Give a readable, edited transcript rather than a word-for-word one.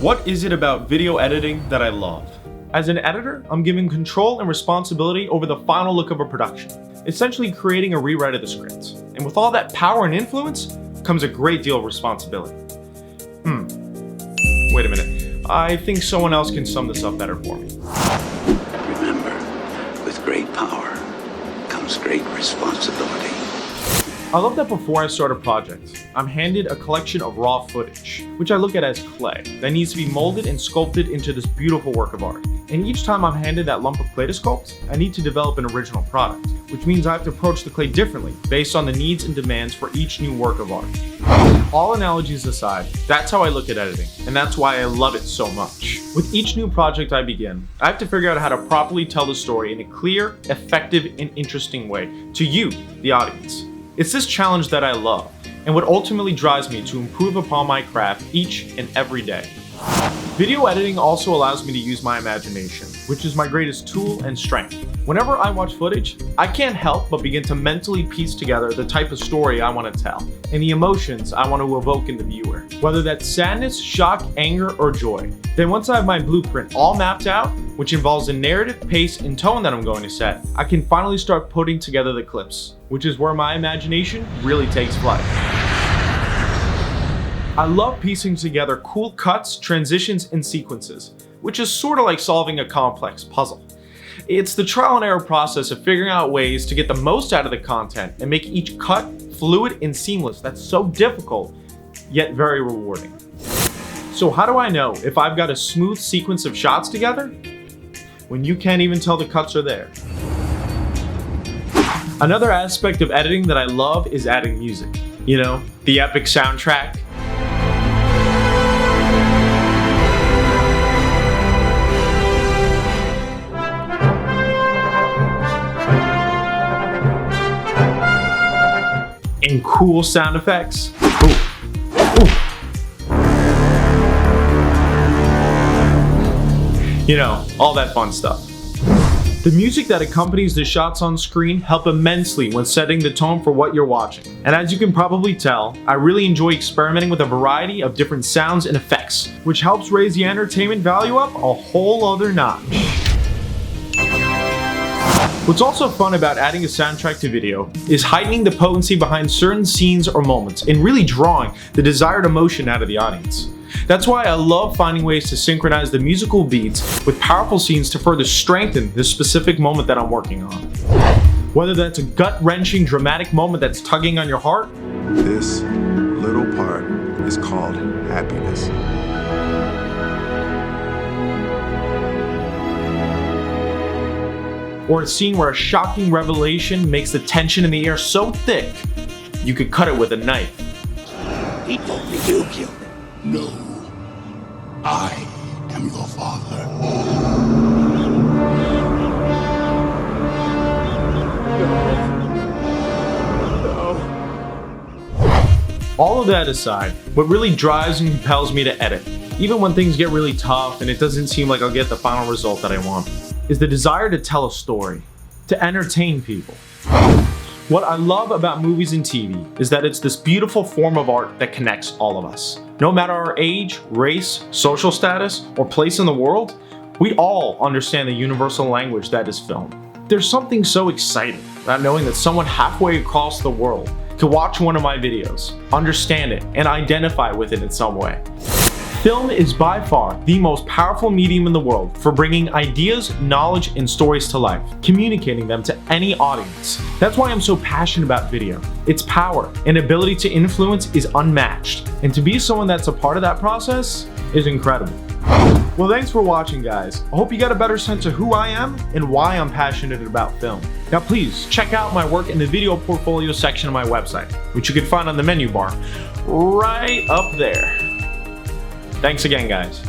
What is it about video editing that I love? As an editor, I'm given control and responsibility over the final look of a production, essentially creating a rewrite of the script. And with all that power and influence comes a great deal of responsibility. Wait a minute. I think someone else can sum this up better for me. Remember, with great power comes great responsibility. I love that before I start a project, I'm handed a collection of raw footage, which I look at as clay, that needs to be molded and sculpted into this beautiful work of art. And each time I'm handed that lump of clay to sculpt, I need to develop an original product, which means I have to approach the clay differently based on the needs and demands for each new work of art. All analogies aside, that's how I look at editing, and that's why I love it so much. With each new project I begin, I have to figure out how to properly tell the story in a clear, effective, and interesting way to you, the audience. It's this challenge that I love, and what ultimately drives me to improve upon my craft each and every day. Video editing also allows me to use my imagination, which is my greatest tool and strength. Whenever I watch footage, I can't help but begin to mentally piece together the type of story I want to tell, and the emotions I want to evoke in the viewer, whether that's sadness, shock, anger, or joy. Then once I have my blueprint all mapped out, which involves the narrative, pace, and tone that I'm going to set, I can finally start putting together the clips, which is where my imagination really takes flight. I love piecing together cool cuts, transitions, and sequences, which is sort of like solving a complex puzzle. It's the trial and error process of figuring out ways to get the most out of the content and make each cut fluid and seamless that's so difficult, yet very rewarding. So how do I know if I've got a smooth sequence of shots together when you can't even tell the cuts are there? Another aspect of editing that I love is adding music. You know, the epic soundtrack. And cool sound effects. Ooh. You know, all that fun stuff. The music that accompanies the shots on screen help immensely when setting the tone for what you're watching. And as you can probably tell, I really enjoy experimenting with a variety of different sounds and effects, which helps raise the entertainment value up a whole other notch. What's also fun about adding a soundtrack to video is heightening the potency behind certain scenes or moments and really drawing the desired emotion out of the audience. That's why I love finding ways to synchronize the musical beats with powerful scenes to further strengthen the specific moment that I'm working on. Whether that's a gut-wrenching dramatic moment that's tugging on your heart, this little part is called happiness. or a scene where a shocking revelation makes the tension in the air so thick, you could cut it with a knife. He told me you killed him. No. I am your father. All of that aside, what really drives and compels me to edit, even when things get really tough and it doesn't seem like I'll get the final result that I want, is the desire to tell a story, to entertain people. What I love about movies and TV is that it's this beautiful form of art that connects all of us. No matter our age, race, social status, or place in the world, we all understand the universal language that is film. There's something so exciting about knowing that someone halfway across the world could watch one of my videos, understand it, and identify with it in some way. Film is by far the most powerful medium in the world for bringing ideas, knowledge, and stories to life, communicating them to any audience. That's why I'm so passionate about video. Its power and ability to influence is unmatched, and to be someone that's a part of that process is incredible. Well, thanks for watching, guys. I hope you got a better sense of who I am and why I'm passionate about film. Now please check out my work in the video portfolio section of my website, which you can find on the menu bar right up there. Thanks again, guys.